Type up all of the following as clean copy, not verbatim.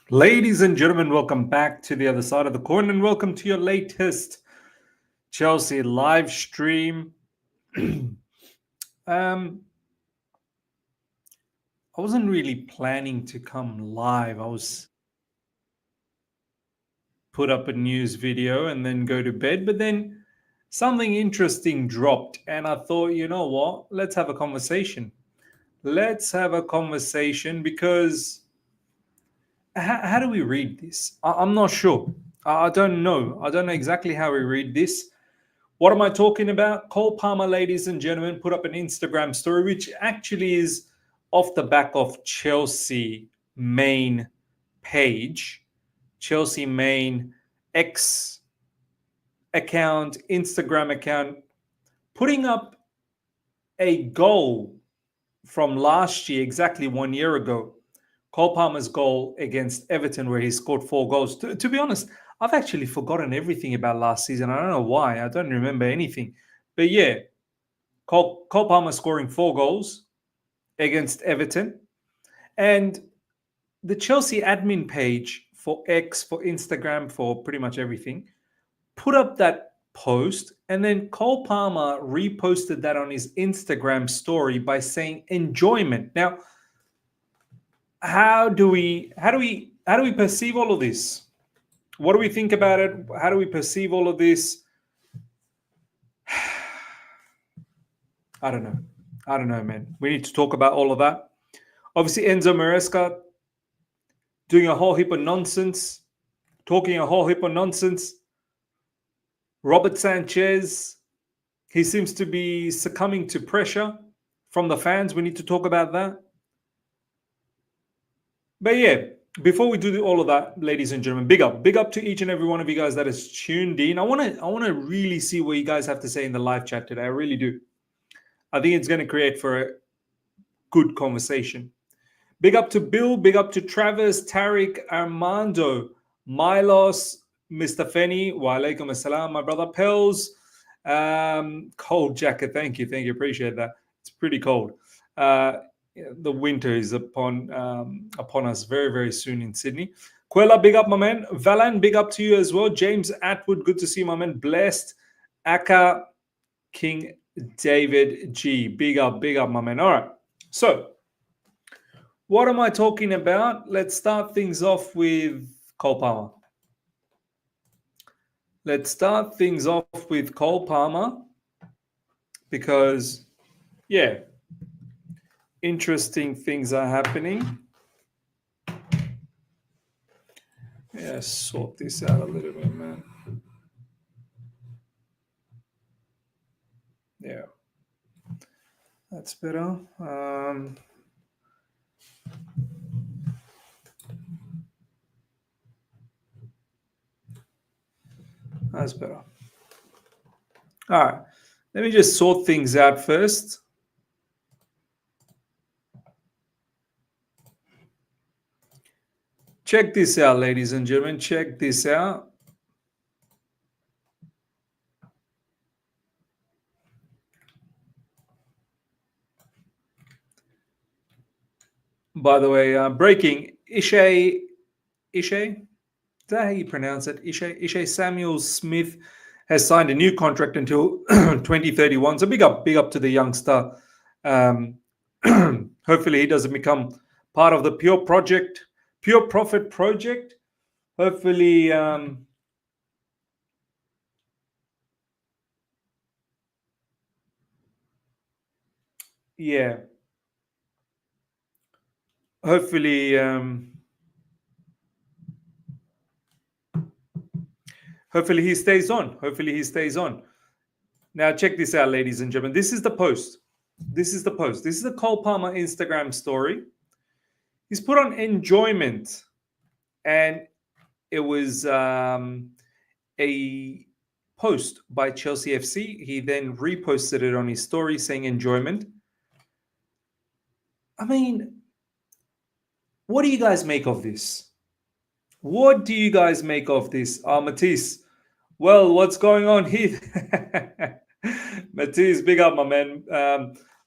Ladies and gentlemen, welcome back to the other side of the coin and welcome to your latest Chelsea live stream. I wasn't really planning to come live. I was put up a news video and then go to bed, but then something interesting dropped and I thought, you know what? Let's have a conversation. Let's have a conversation because how do we read this? I'm not sure. I don't know. I don't know exactly how we read this. What am I talking about? Cole Palmer, ladies and gentlemen, put up an Instagram story, which actually is off the back of Chelsea main page, Chelsea main X account, Instagram account, putting up a goal from last year, exactly 1 year ago. Cole Palmer's goal against Everton, where he scored 4 goals. To be honest, I've actually forgotten everything about last season. I don't know why. I don't remember anything. But yeah, Cole Palmer scoring 4 goals against Everton. And the Chelsea admin page for X, for Instagram, for pretty much everything, put up that post. And then Cole Palmer reposted that on his Instagram story by saying enjoyment. Now, how do we perceive all of this? What do we think about it? How do we perceive all of this? I don't know, man. We need to talk about all of that. Obviously, Enzo Maresca doing a whole heap of nonsense, talking a whole heap of nonsense. Robert Sanchez, he seems to be succumbing to pressure from the fans. We need to talk about that. But yeah, before we do all of that, ladies and gentlemen, big up to each and every one of you guys that is tuned in. I want to really see what you guys have to say in the live chat today. I really do. I think it's going to create for a good conversation. Big up to Bill, big up to Travis, Tariq, Armando, Milos, Mr. Fenny, wa alaikum assalam, my brother Pels, cold jacket. Thank you, appreciate that. It's pretty cold. The winter is upon us very, very soon in Sydney. Quella, big up, my man. Valan, big up to you as well. James Atwood, good to see you, my man. Blessed. Aka, King David G, big up, my man. All right. So, what am I talking about? Let's start things off with Cole Palmer. Because, yeah, interesting things are happening. Yeah, sort this out a little bit, man. Yeah, that's better. That's better. All right, let me just sort things out first. Check this out, ladies and gentlemen. Check this out. By the way, breaking, Ishay, is that how you pronounce it? Ishay Samuel Smith has signed a new contract until 2031. So big up to the youngster. Hopefully he doesn't become part of the Pure Profit project. Hopefully, yeah. Hopefully, he stays on. Now, check this out, ladies and gentlemen. This is the post. This is the Cole Palmer Instagram story. He's put on enjoyment, and it was a post by Chelsea FC. He then reposted it on his story saying enjoyment. I mean, what do you guys make of this? Matisse, well, what's going on here? Matisse, big up, my man.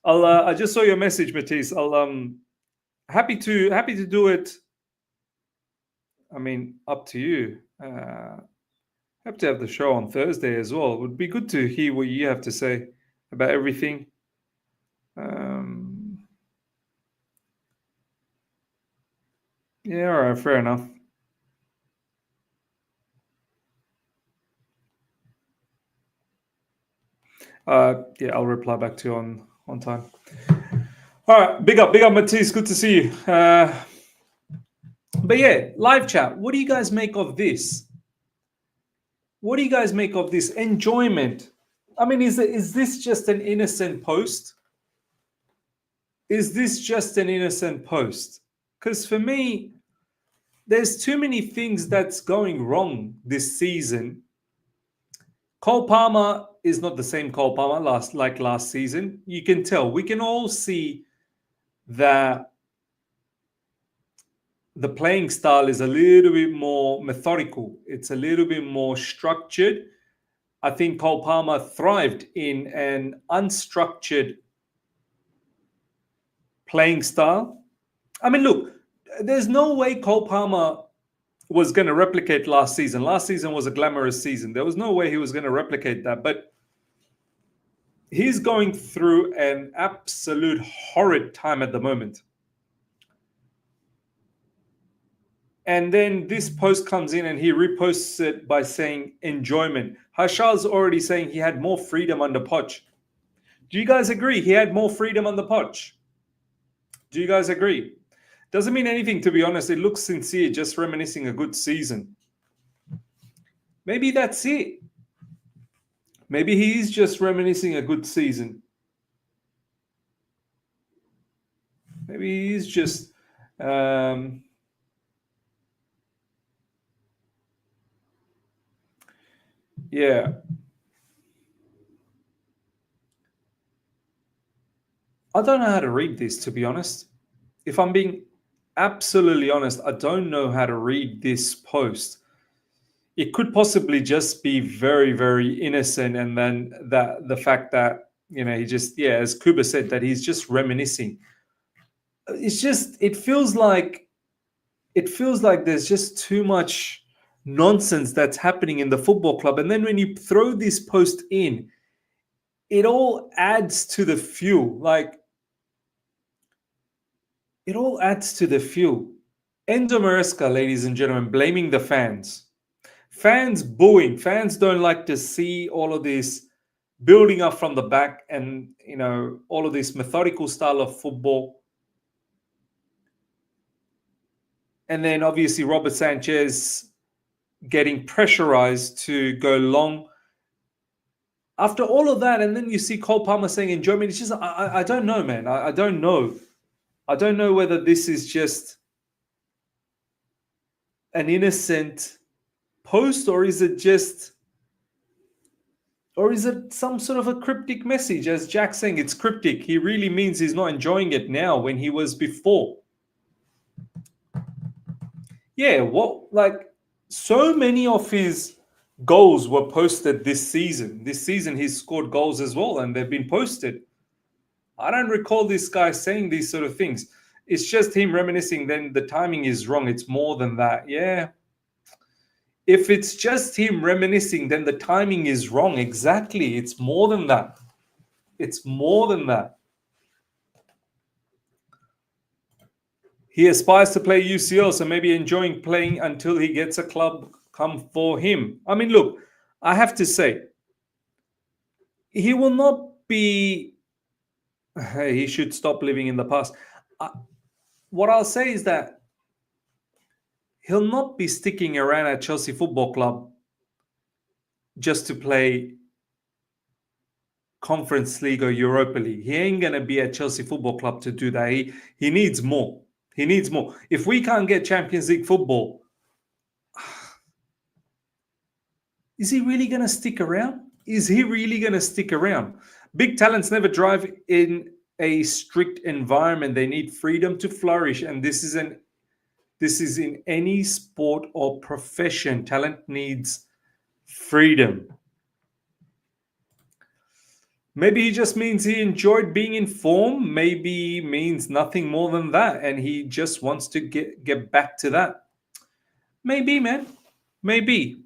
I just saw your message, Matisse. Happy to do it. I mean, up to you. Have to have the show on Thursday as well. It would be good to hear what you have to say about everything. Um, yeah, all right, fair enough. Yeah, I'll reply back to you on time. All right, big up, Matisse. Good to see you. But yeah, live chat. What do you guys make of this? What do you guys make of this enjoyment? I mean, is this just an innocent post? Is this just an innocent post? Because for me, there's too many things that's going wrong this season. Cole Palmer is not the same Cole Palmer last season. You can tell. We can all see that the playing style is a little bit more methodical. It's a little bit more structured. I think Cole Palmer thrived in an unstructured playing style. I mean, look, there's no way Cole Palmer was going to replicate last season. Last season was a glamorous season. There was no way he was going to replicate that. But he's going through an absolute horrid time at the moment. And then this post comes in and he reposts it by saying enjoyment. Hashal's already saying he had more freedom under Poch. Do you guys agree he had more freedom under Poch? Do you guys agree? Doesn't mean anything, to be honest. It looks sincere, just reminiscing a good season. Maybe that's it. Maybe he's just reminiscing a good season. Maybe he's just yeah. I don't know how to read this, to be honest. If I'm being absolutely honest, I don't know how to read this post. It could possibly just be very, very innocent, and then that the fact that he just, yeah, as Kuba said, that he's just reminiscing. It's just it feels like there's just too much nonsense that's happening in the football club, and then when you throw this post in, it all adds to the fuel. Like, it all adds to the fuel. Enzo Maresca, ladies and gentlemen, blaming the fans. Fans booing. Fans don't like to see all of this building up from the back and, all of this methodical style of football. And then obviously Robert Sanchez getting pressurized to go long. After all of that, and then you see Cole Palmer saying enjoyment. It's just, I don't know, man. I don't know. I don't know whether this is just an innocent post, or is it some sort of a cryptic message? As Jack's saying, it's cryptic. He really means he's not enjoying it now when he was before. Yeah, so many of his goals were posted this season. This season he's scored goals as well, and they've been posted. I don't recall this guy saying these sort of things. It's just him reminiscing. Then the timing is wrong. It's more than that. Yeah. If it's just him reminiscing, then the timing is wrong. Exactly. It's more than that. It's more than that. He aspires to play UCL, so maybe enjoying playing until he gets a club come for him. I mean, look, I have to say, he will not be... He should stop living in the past. What I'll say is that he'll not be sticking around at Chelsea Football Club just to play Conference League or Europa League. He ain't going to be at Chelsea Football Club to do that. He needs more. He needs more. If we can't get Champions League football, is he really going to stick around? Is he really going to stick around? Big talents never drive in a strict environment. They need freedom to flourish. And this is in any sport or profession. Talent needs freedom. Maybe he just means he enjoyed being in form. Maybe means nothing more than that, and he just wants to get back to that. Maybe, man. Maybe.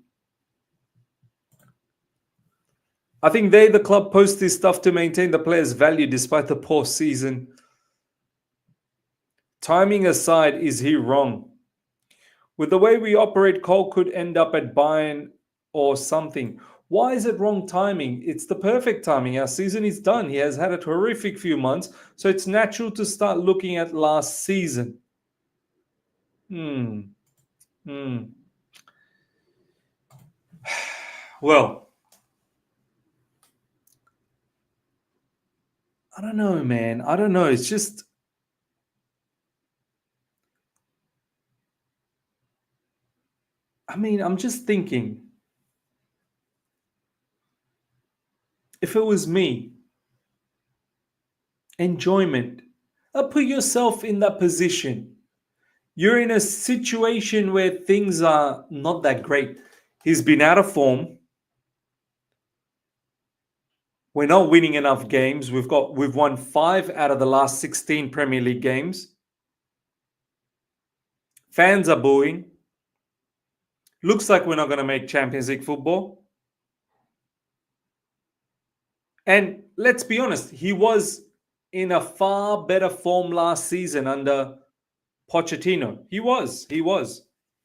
I think the club, post this stuff to maintain the players' value despite the poor season. Timing aside, is he wrong? With the way we operate, Cole could end up at Bayern or something. Why is it wrong timing? It's the perfect timing. Our season is done. He has had a terrific few months, so it's natural to start looking at last season. Hmm. Well, I don't know, man. I don't know. It's just, I mean, I'm just thinking, if it was me, enjoyment. Put yourself in that position. You're in a situation where things are not that great. He's been out of form. We're not winning enough games. We've won 5 out of the last 16 Premier League games. Fans are booing. Looks like we're not going to make Champions League football. And let's be honest, he was in a far better form last season under Pochettino. He was.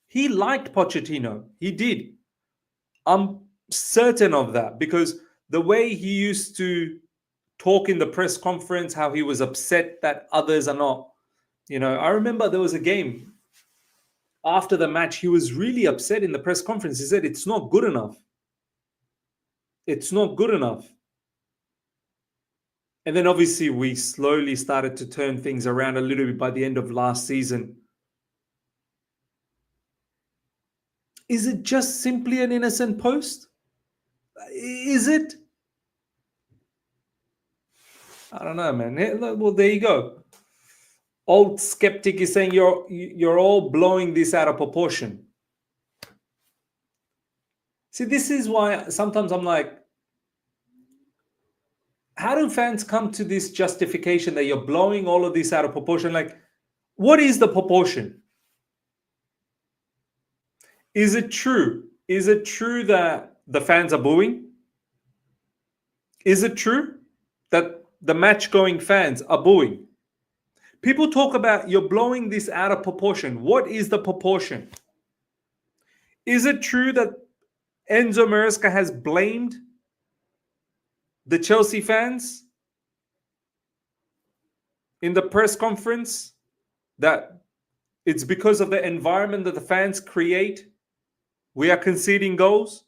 He liked Pochettino. He did. I'm certain of that because the way he used to talk in the press conference, how he was upset that others are not. I remember there was a game after the match. He was really upset in the press conference. He said, it's not good enough. It's not good enough. And then obviously we slowly started to turn things around a little bit by the end of last season. Is it just simply an innocent post? Is it? I don't know, man. Well, there you go. Old skeptic is saying you're all blowing this out of proportion. See, this is why sometimes I'm like, how do fans come to this justification that you're blowing all of this out of proportion? Like, what is the proportion? Is it true? Is it true that the fans are booing? Is it true that the match-going fans are booing? People talk about you're blowing this out of proportion. What is the proportion? Is it true that Enzo Maresca has blamed the Chelsea fans in the press conference that it's because of the environment that the fans create we are conceding goals?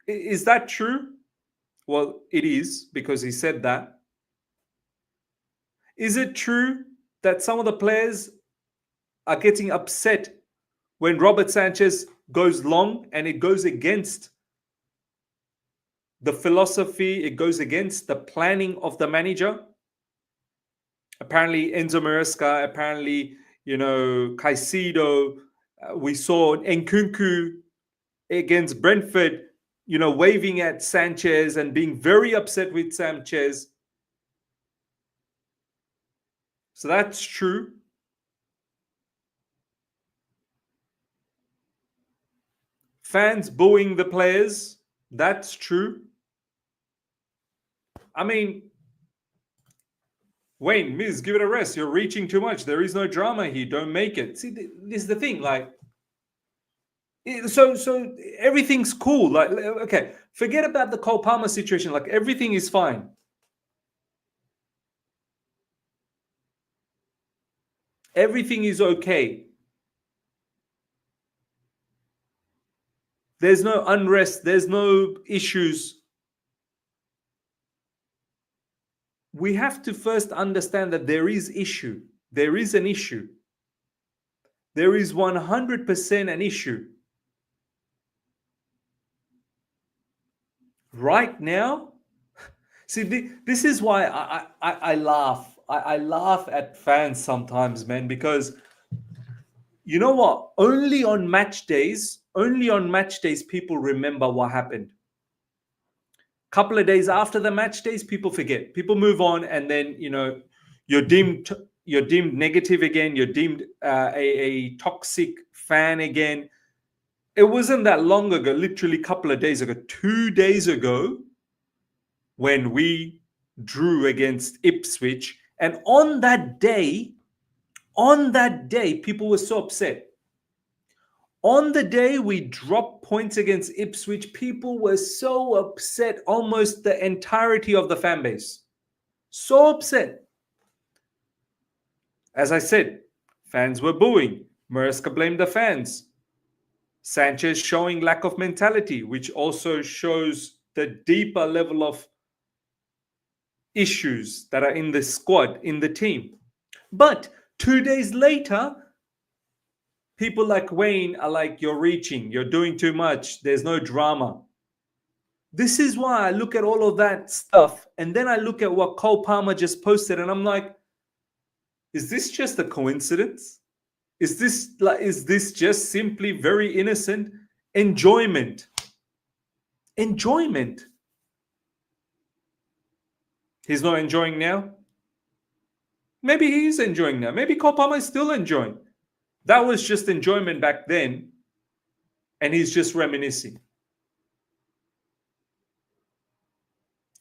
Is that true? Well, it is because he said that. Is it true that some of the players are getting upset when Robert Sanchez goes long and it goes against the philosophy, it goes against the planning of the manager? Apparently, Enzo Maresca, apparently, Caicedo, we saw Nkunku against Brentford, waving at Sanchez and being very upset with Sanchez. So that's true. Fans booing the players, that's true. I mean, Wayne, Miz, give it a rest. You're reaching too much. There is no drama here. Don't make it. See, this is the thing. Like, so everything's cool. Like, okay, forget about the Cole Palmer situation. Like, everything is fine. Everything is okay. There's no unrest. There's no issues. We have to first understand that there is issue. There is an issue. There is 100% an issue. Right now, see, this is why I laugh. I laugh at fans sometimes, man, because you know what? Only on match days, people remember what happened. Couple of days after the match days, people forget. People move on, and then you're deemed negative again. You're deemed a toxic fan again. It wasn't that long ago, literally a couple of days ago, 2 days ago, when we drew against Ipswich. And on that day, people were so upset. On the day we dropped points against Ipswich, people were so upset, almost the entirety of the fan base. So upset. As I said, fans were booing. Maresca blamed the fans. Sanchez showing lack of mentality, which also shows the deeper level of issues that are in the squad, in the team. But 2 days later, people like Wayne are like, you're reaching, you're doing too much, there's no drama. This is why I look at all of that stuff, and then I look at what Cole Palmer just posted, and I'm like, is this just a coincidence? Is this just simply very innocent enjoyment? Enjoyment. He's not enjoying now. Maybe he's enjoying now. Maybe Cole Palmer is still enjoying. That was just enjoyment back then, and he's just reminiscing.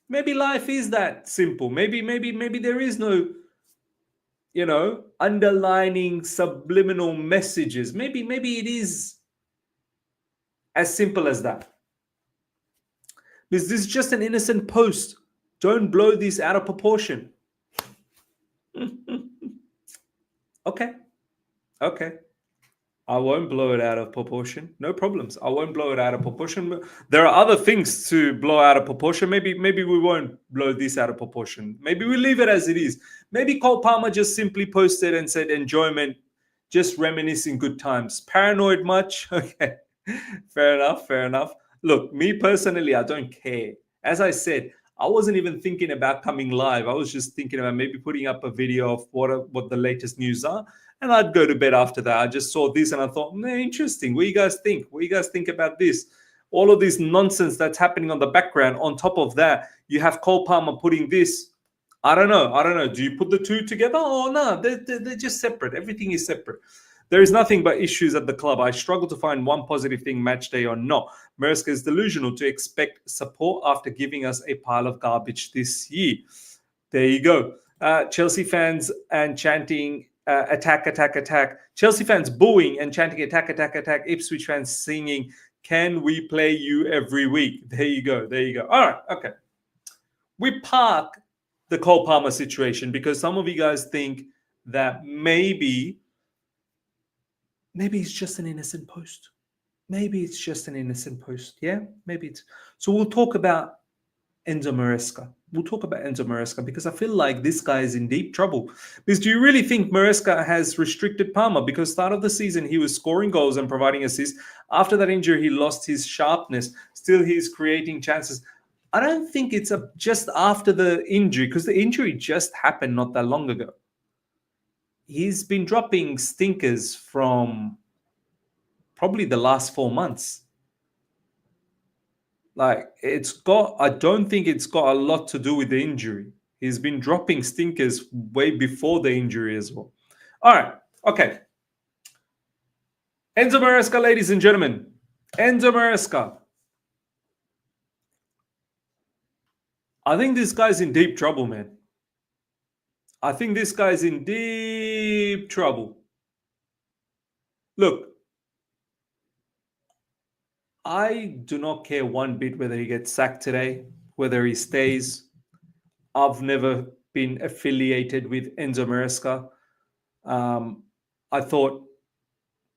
Maybe life is that simple. Maybe there is no, underlining subliminal messages. Maybe it is as simple as that. Because this is just an innocent post. Don't blow this out of proportion. Okay. I won't blow it out of proportion. No problems. I won't blow it out of proportion. There are other things to blow out of proportion. Maybe we won't blow this out of proportion. Maybe we leave it as it is. Maybe Cole Palmer just simply posted and said enjoyment, just reminiscing good times. Paranoid much? Okay. Fair enough. Look, me personally, I don't care. As I said, I wasn't even thinking about coming live. I was just thinking about maybe putting up a video of what the latest news are, and I'd go to bed after that. I just saw this and I thought, interesting. What do you guys think? What do you guys think about this? All of this nonsense that's happening on the background. On top of that, you have Cole Palmer putting this. I don't know. Do you put the two together? Oh, no, they're just separate. Everything is separate. There is nothing but issues at the club. I struggle to find one positive thing match day or not. Maresca is delusional to expect support after giving us a pile of garbage this year. There you go. Chelsea fans and chanting attack. Chelsea fans booing and chanting attack. Ipswich fans singing, can we play you every week? There you go. All right, okay. We park the Cole Palmer situation because some of you guys think that maybe it's just an innocent post. Yeah, maybe it's. So we'll talk about Enzo Maresca. Because I feel like this guy is in deep trouble. Because do you really think Maresca has restricted Palmer? Because start of the season, he was scoring goals and providing assists. After that injury, he lost his sharpness. Still, he's creating chances. I don't think it's just after the injury, because the injury just happened not that long ago. He's been dropping stinkers from probably the last 4 months. I don't think it's got a lot to do with the injury. He's been dropping stinkers way before the injury as well. All right. Okay. Enzo Maresca, ladies and gentlemen. Enzo Maresca. I think this guy's in deep trouble, man. I think this guy's in deep trouble. Look, I do not care one bit whether he gets sacked today, whether he stays. I've never been affiliated with Enzo Maresca. I thought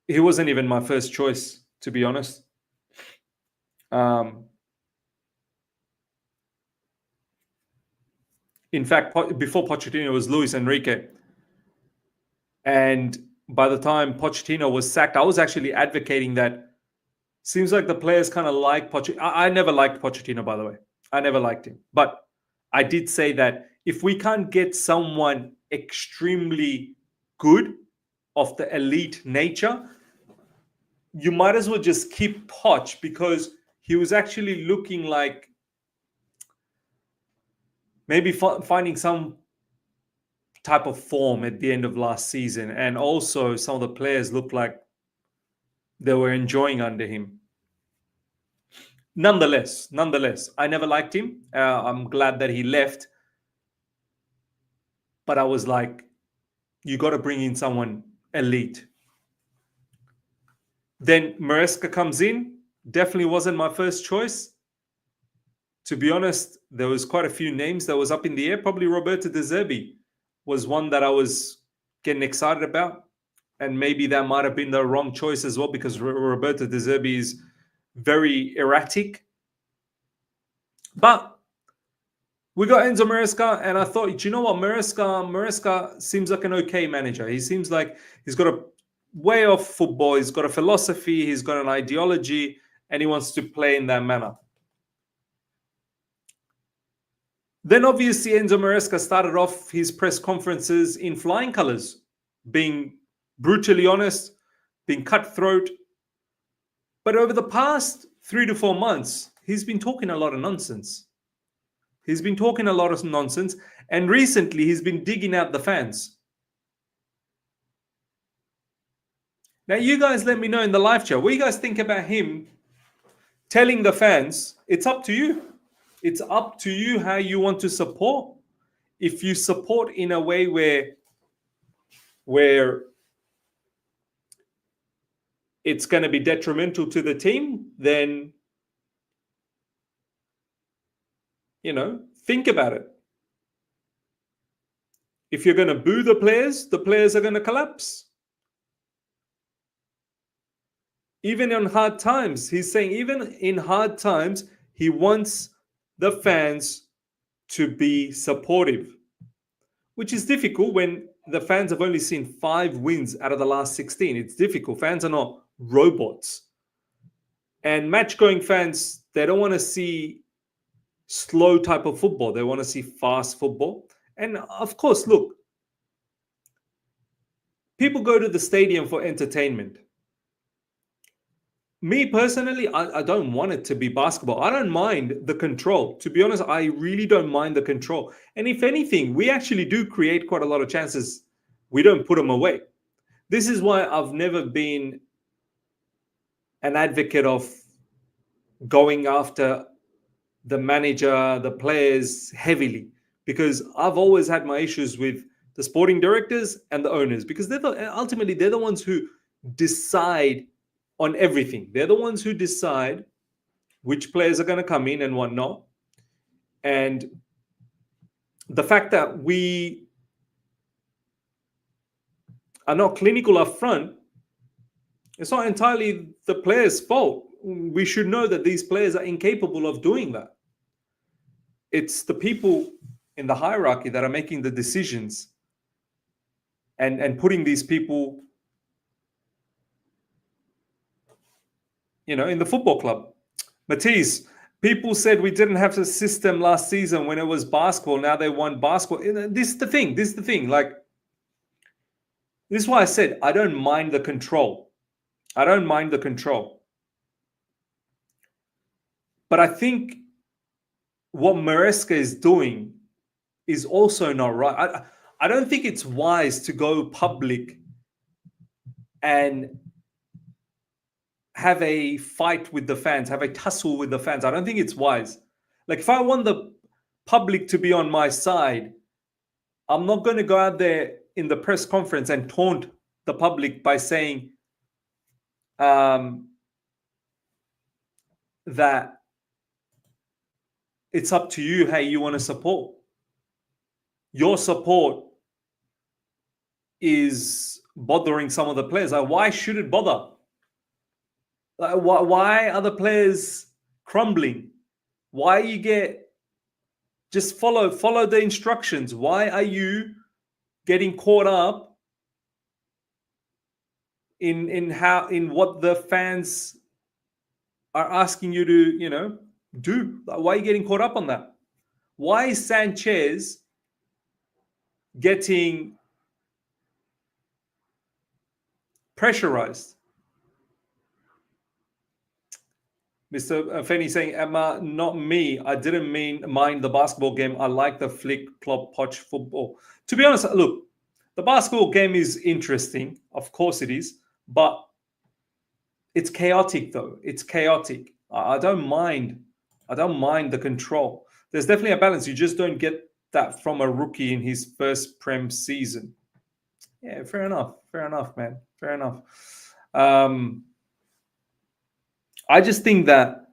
he wasn't even my first choice, to be honest. In fact, before Pochettino was Luis Enrique. And by the time Pochettino was sacked, I was actually advocating that seems like the players kind of like Pochettino. I never liked Pochettino, by the way. I never liked him. But I did say that if we can't get someone extremely good of the elite nature, you might as well just keep Poch, because he was actually looking like maybe finding some type of form at the end of last season, and also some of the players looked like they were enjoying under him. Nonetheless, I never liked him. I'm glad that he left, but I was like, you got to bring in someone elite. Then Maresca comes in. Definitely wasn't my first choice. To be honest, there was quite a few names that was up in the air. Probably Roberto De Zerbi was one that I was getting excited about, and maybe that might have been the wrong choice as well, because Roberto De Zerbi is very erratic. But we got Enzo Maresca, and I thought, you know what, Maresca seems like an okay manager. He seems like he's got a way of football. He's got a philosophy. He's got an ideology, and he wants to play in that manner. Then obviously Enzo Maresca started off his press conferences in flying colors, being brutally honest, being cutthroat. But over the past 3 to 4 months, he's been talking a lot of nonsense. He's been talking a lot of nonsense, and recently he's been digging out the fans. Now, you guys let me know in the live chat, what you guys think about him telling the fans, it's up to you. It's up to you how you want to support. If you support in a way where it's going to be detrimental to the team, then, think about it. If you're going to boo the players are going to collapse. Even in hard times, he's saying, even in hard times, he wants the fans to be supportive, which is difficult when the fans have only seen 5 wins out of the last 16. It's difficult. Fans are not robots. And match-going fans, they don't want to see slow type of football. They want to see fast football. And of course, look, people go to the stadium for entertainment. Me personally, I don't want it to be basketball. I don't mind the control. To be honest, I really don't mind the control. And if anything, we actually do create quite a lot of chances. We don't put them away. This is why I've never been an advocate of going after the manager, the players heavily, because I've always had my issues with the sporting directors and the owners, because ultimately they're the ones who decide on everything. They're the ones who decide which players are going to come in and whatnot. And the fact that we are not clinical up front, it's not entirely the players' fault. We should know that these players are incapable of doing that. It's the people in the hierarchy that are making the decisions and putting these people, in the football club. Matisse, people said we didn't have a system last season when it was basketball. Now they want basketball. This is the thing. Like, this is why I said I don't mind the control. But I think what Maresca is doing is also not right. I don't think it's wise to go public and have a fight with the fans, have a tussle with the fans. I don't think it's wise. Like, if I want the public to be on my side, I'm not going to go out there in the press conference and taunt the public by saying that it's up to you how you want to support. Your support is bothering some of the players. Like, why should it bother? Like, why are the players crumbling? Why you just follow the instructions? Why are you getting caught up in what the fans are asking you to do? Why are you getting caught up on that? Why is Sanchez getting pressurized? Mr. Fenny saying, Emma, not me. I didn't mind the basketball game. I like the flick, plop, potch football. To be honest, look, the basketball game is interesting. Of course it is. But it's chaotic, though. It's chaotic. I don't mind. I don't mind the control. There's definitely a balance. You just don't get that from a rookie in his first Prem season. Yeah, fair enough. Fair enough, man. Fair enough. I just think that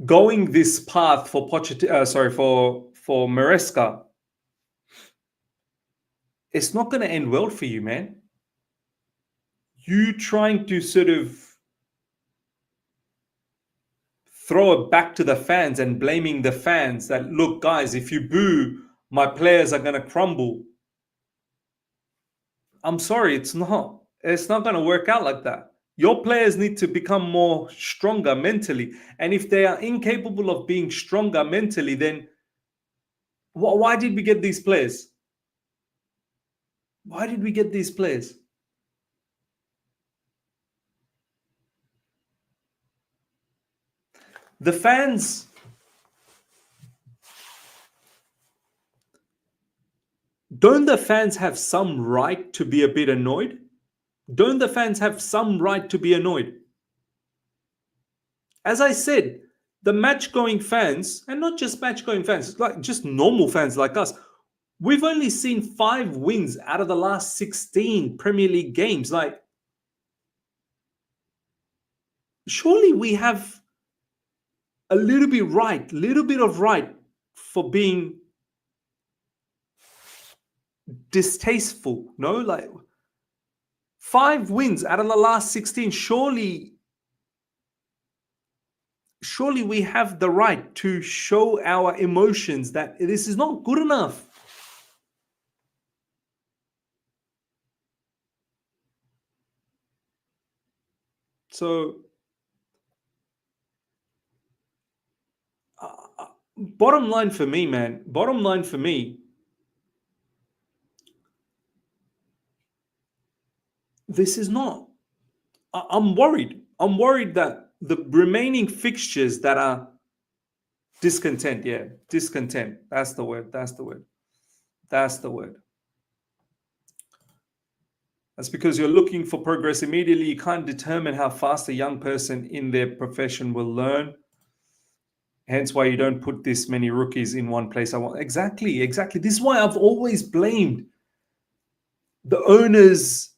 going this path for for Maresca, it's not going to end well for you, man. You trying to sort of throw it back to the fans and blaming the fans that, look, guys, if you boo, my players are going to crumble. I'm sorry, it's not. It's not going to work out like that. Your players need to become more stronger mentally. And if they are incapable of being stronger mentally, then why did we get these players? Why did we get these players? The fans, don't the fans have some right to be a bit annoyed? Don't the fans have some right to be annoyed? As I said, the match-going fans, and not just match-going fans, like just normal fans like us, we've only seen 5 wins out of the last 16 Premier League games. Like, surely we have a little bit of right for being distasteful. No, like 5 wins out of the last 16. Surely we have the right to show our emotions that this is not good enough. So, bottom line for me, man, this is not. I'm worried. I'm worried that the remaining fixtures that are discontent, discontent. That's the word. That's the word. That's because you're looking for progress immediately. You can't determine how fast a young person in their profession will learn. Hence why you don't put this many rookies in one place. Exactly. This is why I've always blamed the owners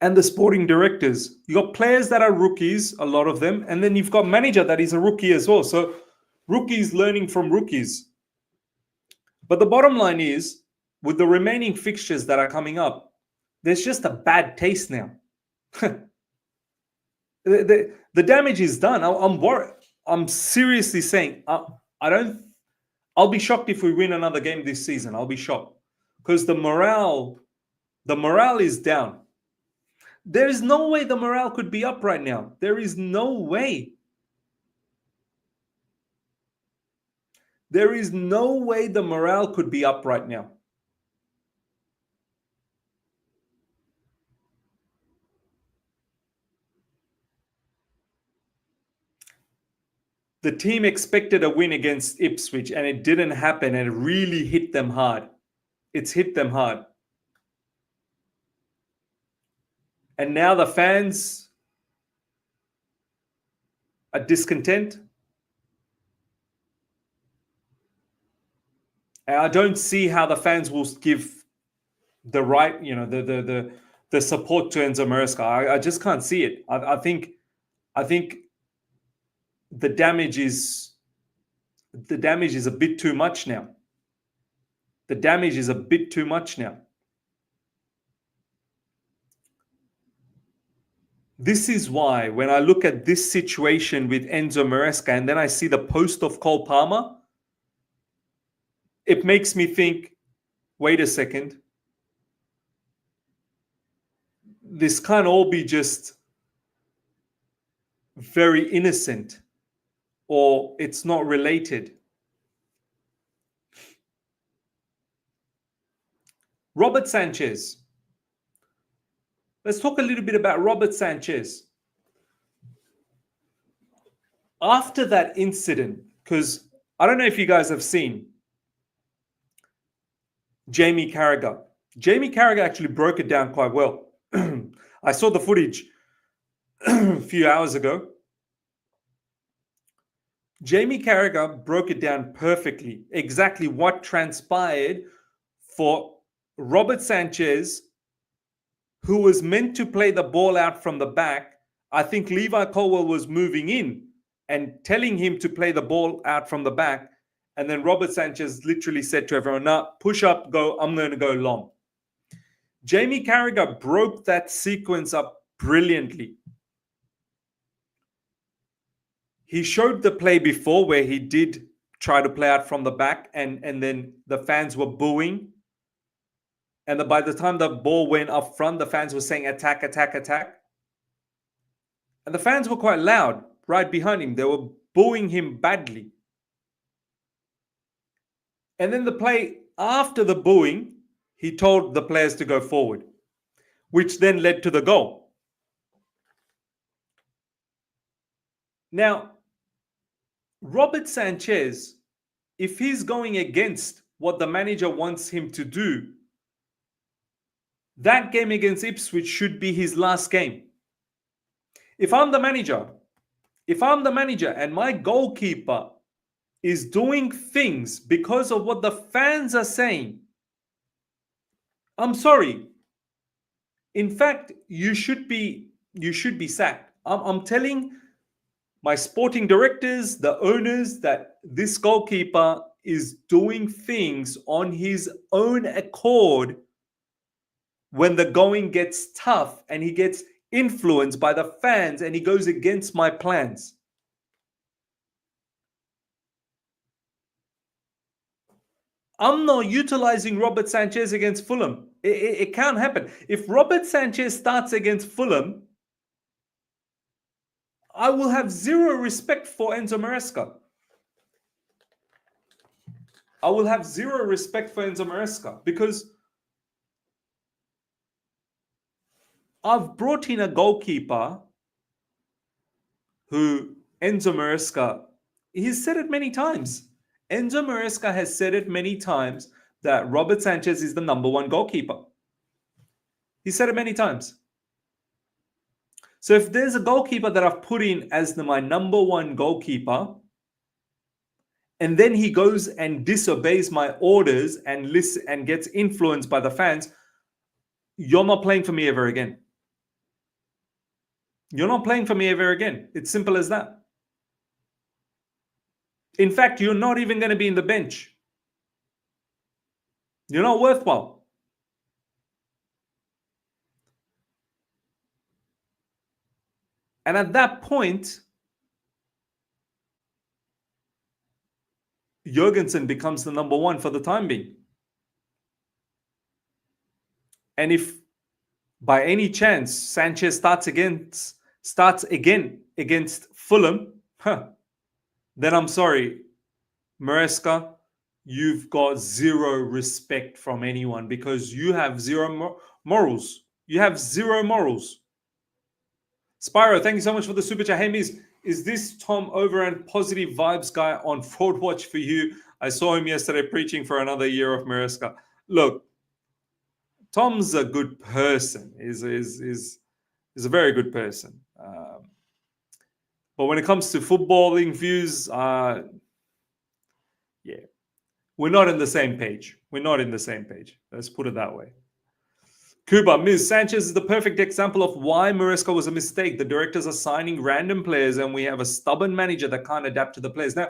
and the sporting directors. You got players that are rookies, a lot of them, and then you've got manager that is a rookie as well. So rookies learning from rookies. But the bottom line is, with the remaining fixtures that are coming up, there's just a bad taste now. the damage is done. I'm worried. I'm seriously saying, I'll be shocked if we win another game this season. I'll be shocked because the morale is down. There is no way the morale could be up right now. There is no way. There is no way the morale could be up right now. The team expected a win against Ipswich and it didn't happen, and it really hit them hard. It's hit them hard. And now the fans are discontent. And I don't see how the fans will give the right, the support to Enzo Maresca. I just can't see it. I think the damage is a bit too much now. The damage is a bit too much now. This is why when I look at this situation with Enzo Maresca and then I see the post of Cole Palmer, it makes me think, wait a second. This can't all be just very innocent, or it's not related. Robert Sanchez. Let's talk a little bit about Robert Sanchez. After that incident, because I don't know if you guys have seen Jamie Carragher. Jamie Carragher actually broke it down quite well. I saw the footage a few hours ago. Jamie Carragher broke it down perfectly, exactly what transpired for Robert Sanchez, who was meant to play the ball out from the back. I think Levi Colwell was moving in and telling him to play the ball out from the back. And then Robert Sanchez literally said to everyone, "No, push up, go, I'm going to go long." Jamie Carragher broke that sequence up brilliantly. He showed the play before where he did try to play out from the back, and then the fans were booing. And by the time the ball went up front, the fans were saying attack, attack, attack. And the fans were quite loud right behind him. They were booing him badly. And then the play after the booing, he told the players to go forward, which then led to the goal. Now, Robert Sanchez, if he's going against what the manager wants him to do, that game against Ipswich should be his last game. If I'm the manager and my goalkeeper is doing things because of what the fans are saying, I'm sorry. In fact, you should be sacked. I'm telling my sporting directors, the owners, that this goalkeeper is doing things on his own accord when the going gets tough and he gets influenced by the fans and he goes against my plans. I'm not utilizing Robert Sanchez against Fulham. It can't happen. If Robert Sanchez starts against Fulham, I will have zero respect for Enzo Maresca. I will have zero respect for Enzo Maresca because I've brought in a goalkeeper who, Enzo Maresca, he's said it many times. Enzo Maresca has said it many times that Robert Sanchez is the number one goalkeeper. He said it many times. So if there's a goalkeeper that I've put in as my number one goalkeeper, and then he goes and disobeys my orders and gets influenced by the fans, you're not playing for me ever again. You're not playing for me ever again. It's simple as that. In fact, you're not even going to be in the bench. You're not worthwhile. And at that point, Jurgensen becomes the number one for the time being. And if by any chance Sanchez starts again against Fulham, then I'm sorry, Maresca, you've got zero respect from anyone because you have zero morals. You have zero morals. Spyro, thank you so much for the super chat. Hey, Miz, is this Tom Overend positive vibes guy on Fraud Watch for you? I saw him yesterday preaching for another year of Maresca. Look, Tom's a good person. Is a very good person. But when it comes to footballing views, yeah, we're not in the same page. We're not in the same page. Let's put it that way. Cuba, Ms. Sanchez is the perfect example of why Maresca was a mistake. The directors are signing random players and we have a stubborn manager that can't adapt to the players. Now,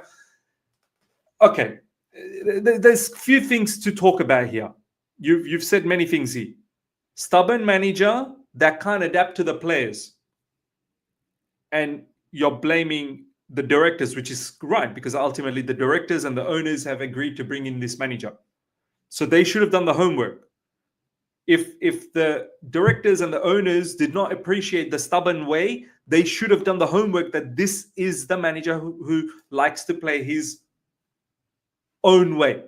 okay, there's a few things to talk about here. You've said many things here. Stubborn manager that can't adapt to the players. And you're blaming the directors, which is right, because ultimately the directors and the owners have agreed to bring in this manager. So they should have done the homework. If the directors and the owners did not appreciate the stubborn way, they should have done the homework that this is the manager who likes to play his own way.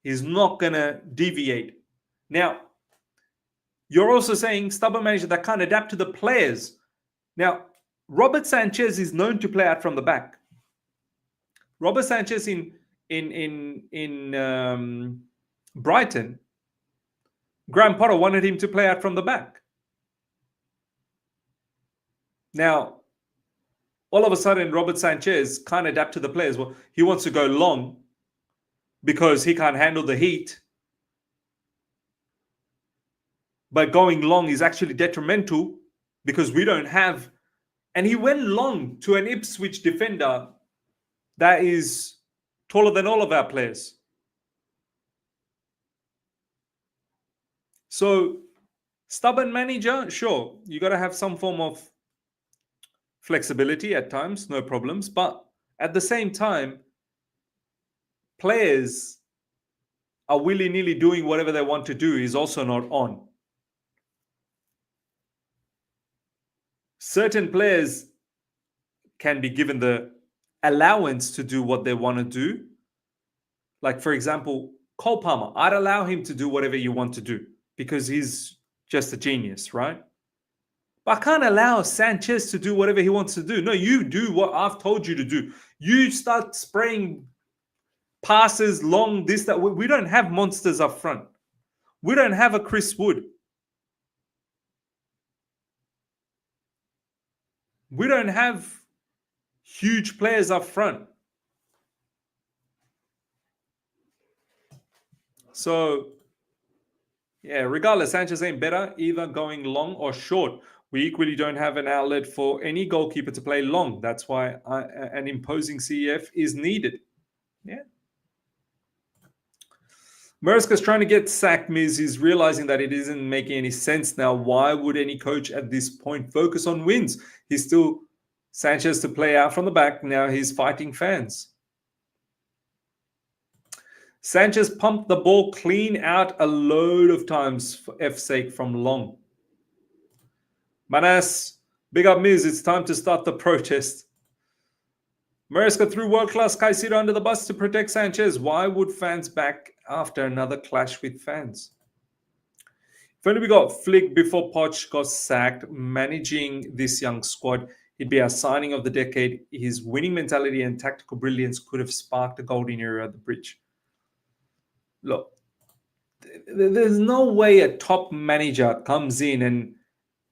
He's not going to deviate. Now, you're also saying stubborn manager that can't adapt to the players. Now, Robert Sanchez is known to play out from the back. Robert Sanchez in Brighton, Graham Potter wanted him to play out from the back. Now, all of a sudden, Robert Sanchez can't adapt to the players. Well, he wants to go long because he can't handle the heat. But going long is actually detrimental because we don't have. And he went long to an Ipswich defender that is taller than all of our players. So, stubborn manager, sure, you got to have some form of flexibility at times, no problems. But at the same time, players are willy-nilly doing whatever they want to do is also not on. Certain players can be given the allowance to do what they want to do. Like, for example, Cole Palmer, I'd allow him to do whatever you want to do because he's just a genius, right? But I can't allow Sanchez to do whatever he wants to do. No, you do what I've told you to do. You start spraying passes long, this, that. We don't have monsters up front. We don't have a Chris Wood. We don't have huge players up front. So, yeah, regardless, Sanchez ain't better either going long or short. We equally don't have an outlet for any goalkeeper to play long. That's why an imposing CEF is needed. Yeah. Maresca's trying to get sacked, Miz. He's realizing that it isn't making any sense now. Why would any coach at this point focus on wins? He's still Sanchez to play out from the back. Now he's fighting fans. Sanchez pumped the ball clean out a load of times for F's sake from long. Manas, big up Miz. It's time to start the protest. Maresca threw world-class Caicedo under the bus to protect Sanchez. Why would fans back after another clash with fans? If only we got Flick before Poch got sacked, managing this young squad, he'd be our signing of the decade. His winning mentality and tactical brilliance could have sparked a golden era at the bridge. Look, there's no way a top manager comes in and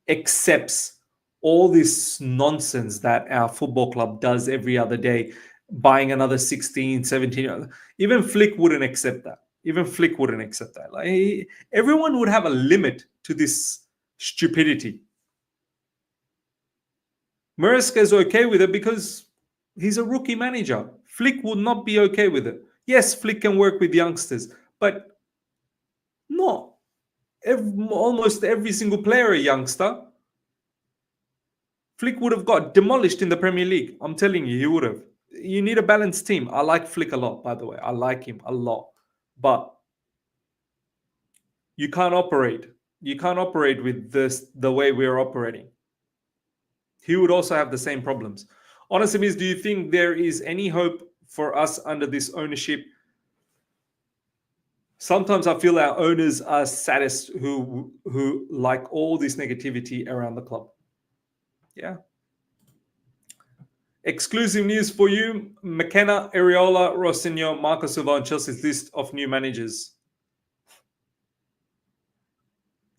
accepts all this nonsense that our football club does every other day, buying another 16, 17. Even Flick wouldn't accept that. Like, everyone would have a limit to this stupidity. Maresca is okay with it because he's a rookie manager. Flick would not be okay with it. Yes, Flick can work with youngsters, but not almost every single player a youngster. Flick would have got demolished in the Premier League. I'm telling you, he would have. You need a balanced team. I like Flick a lot, by the way. I like him a lot. But you can't operate. You can't operate with this the way we're operating. He would also have the same problems. Honestly, Miz, do you think there is any hope for us under this ownership? Sometimes I feel our owners are saddest who like all this negativity around the club. Yeah. Exclusive news for you. McKenna, Areola, Rossinier, Marco Silva on Chelsea's list of new managers.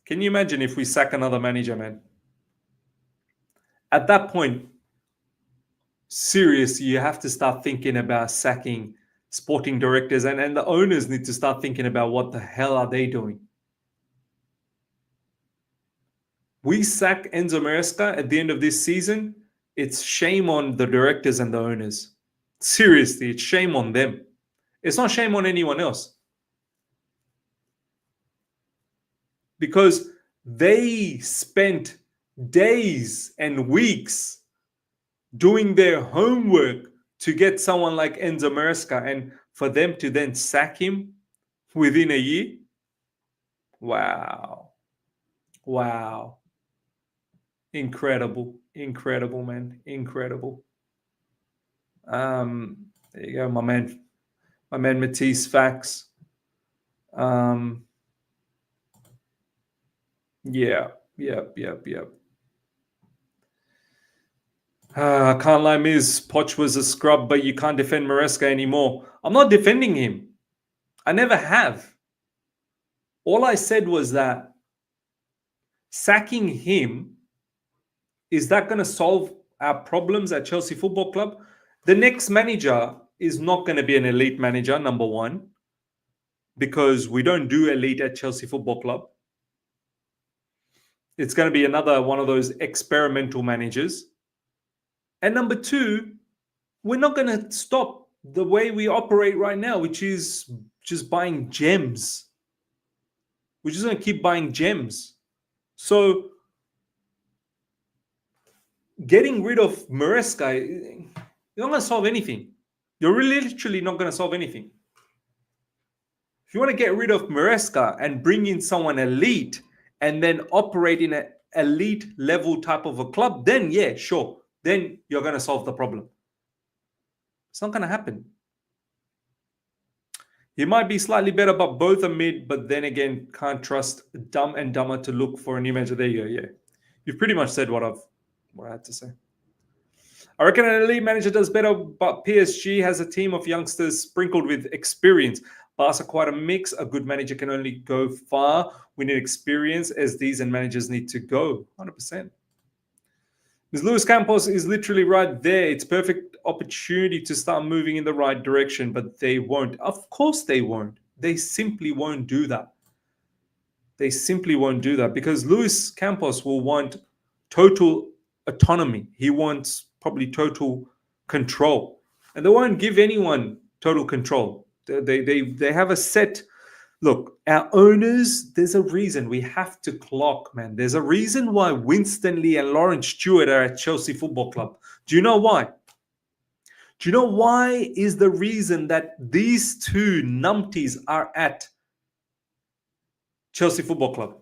Can you imagine if we sack another manager, man? At that point, seriously, you have to start thinking about sacking sporting directors, and the owners need to start thinking about what the hell are they doing. We sack Enzo Maresca at the end of this season, it's shame on the directors and the owners. Seriously, it's shame on them. It's not shame on anyone else. Because they spent days and weeks doing their homework to get someone like Enzo Maresca, and for them to then sack him within a year. Wow. Incredible, man. Incredible. There you go, my man Matisse Facts. Yep. I can't lie, Miz. Poch was a scrub, but you can't defend Maresca anymore. I'm not defending him. I never have. All I said was that sacking him, is that going to solve our problems at Chelsea Football Club? The next manager is not going to be an elite manager, number one, because we don't do elite at Chelsea Football Club. It's going to be another one of those experimental managers. And number two, we're not going to stop the way we operate right now, which is just buying gems. We're just going to keep buying gems. So getting rid of Maresca, you're not going to solve anything. You're really literally not going to solve anything. If you want to get rid of Maresca and bring in someone elite and then operate in an elite level type of a club, then yeah, sure. Then you're going to solve the problem. It's not going to happen. He might be slightly better, but both are mid. But then again, can't trust Dumb and Dumber to look for a new manager. There you go. Yeah, you've pretty much said what I had to say. I reckon an elite manager does better, but PSG has a team of youngsters sprinkled with experience. Barca quite a mix. A good manager can only go far. We need experience as these and managers need to go. 100%. Because Luis Campos is literally right there. It's perfect opportunity to start moving in the right direction, but they won't. Of course they won't. They simply won't do that. They simply won't do that because Luis Campos will want total autonomy. He wants probably total control. And they won't give anyone total control. They have a set. Look, our owners, there's a reason we have to clock, man. There's a reason why Winston Lee and Lawrence Stewart are at Chelsea Football Club. Do you know why? Do you know why is the reason that these two numpties are at Chelsea Football Club?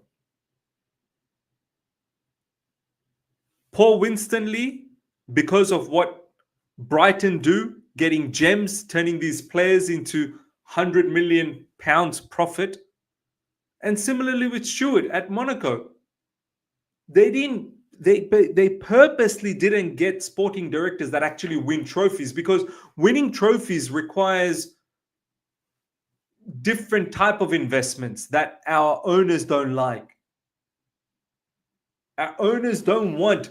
Paul Winston Lee, because of what Brighton do, getting gems, turning these players into £100 million profit. And similarly with Stewart at Monaco. They purposely didn't get sporting directors that actually win trophies because winning trophies requires different type of investments that our owners don't like. Our owners don't want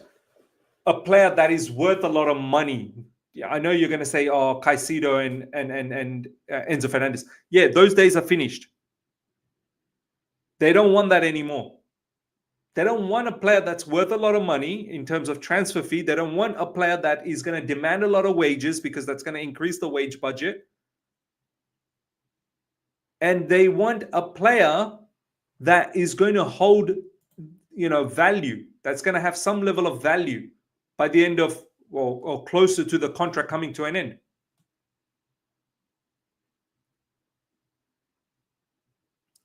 a player that is worth a lot of money. Yeah, I know you're going to say, oh, Caicedo and Enzo Fernandez. Yeah, those days are finished. They don't want that anymore. They don't want a player that's worth a lot of money in terms of transfer fee. They don't want a player that is going to demand a lot of wages because that's going to increase the wage budget. And they want a player that is going to hold, value. That's going to have some level of value by the end of, or closer to the contract coming to an end.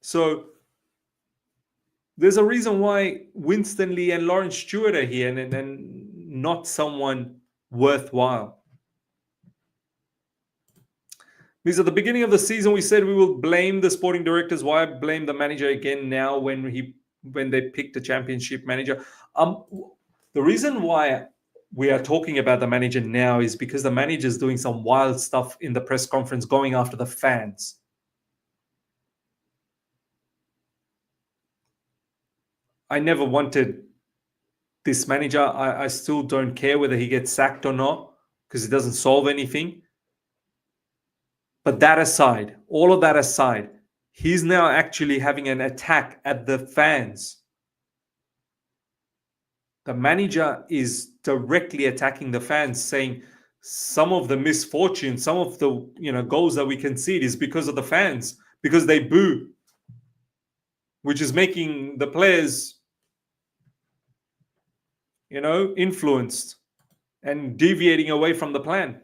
So there's a reason why Winston Lee and Lawrence Stewart are here and not someone worthwhile. Because at the beginning of the season, we said we will blame the sporting directors. Why blame the manager again now when they picked a championship manager? The reason why we are talking about the manager now is because the manager is doing some wild stuff in the press conference, going after the fans. I never wanted this manager. I still don't care whether he gets sacked or not because it doesn't solve anything. But that aside, all of that aside, he's now actually having an attack at the fans. The manager is directly attacking the fans, saying some of the misfortune, some of the goals that we concede is because of the fans, because they boo, which is making the players influenced and deviating away from the plan.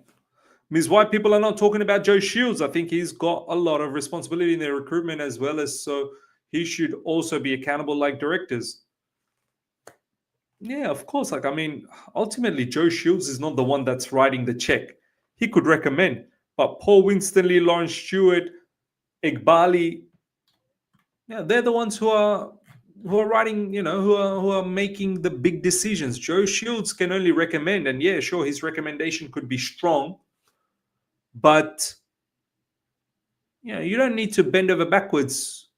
Means why people are not talking about Joe Shields. I think he's got a lot of responsibility in their recruitment as well as so he should also be accountable like directors. Yeah, of course. Ultimately, Joe Shields is not the one that's writing the check. He could recommend, but Paul Winston Lee, Lawrence Stewart, Igbali, they're the ones who are who are writing, who are making the big decisions. Joe Shields can only recommend, and yeah, sure, his recommendation could be strong, but you don't need to bend over backwards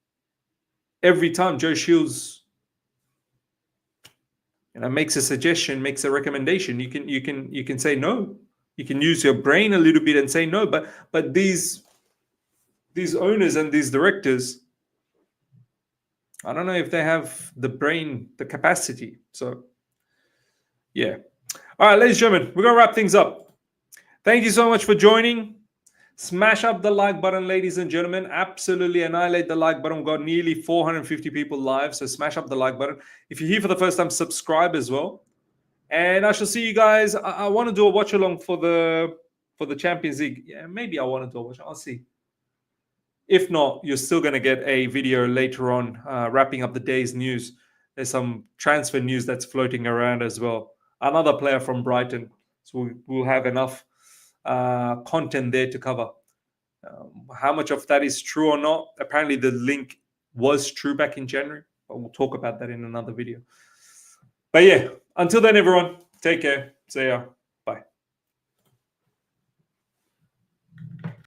every time Joe Shields makes a suggestion, makes a recommendation. You can say no. You can use your brain a little bit and say no, but these owners and these directors, I don't know if they have the brain, the capacity. So yeah. All right, ladies and gentlemen, we're gonna wrap things up. Thank you so much for joining. Smash up the like button, ladies and gentlemen. Absolutely annihilate the like button. We've got nearly 450 people live, so smash up the like button. If you're here for the first time, subscribe as well. And I shall see you guys. I want to do a watch along for the Champions League. Yeah, maybe I want to do a watch. I'll see. If not, you're still going to get a video later on, wrapping up the day's news. There's some transfer news that's floating around as well. Another player from Brighton. So we'll have enough content there to cover. How much of that is true or not? Apparently, the link was true back in January, but we'll talk about that in another video. But yeah, until then, everyone, take care. See ya.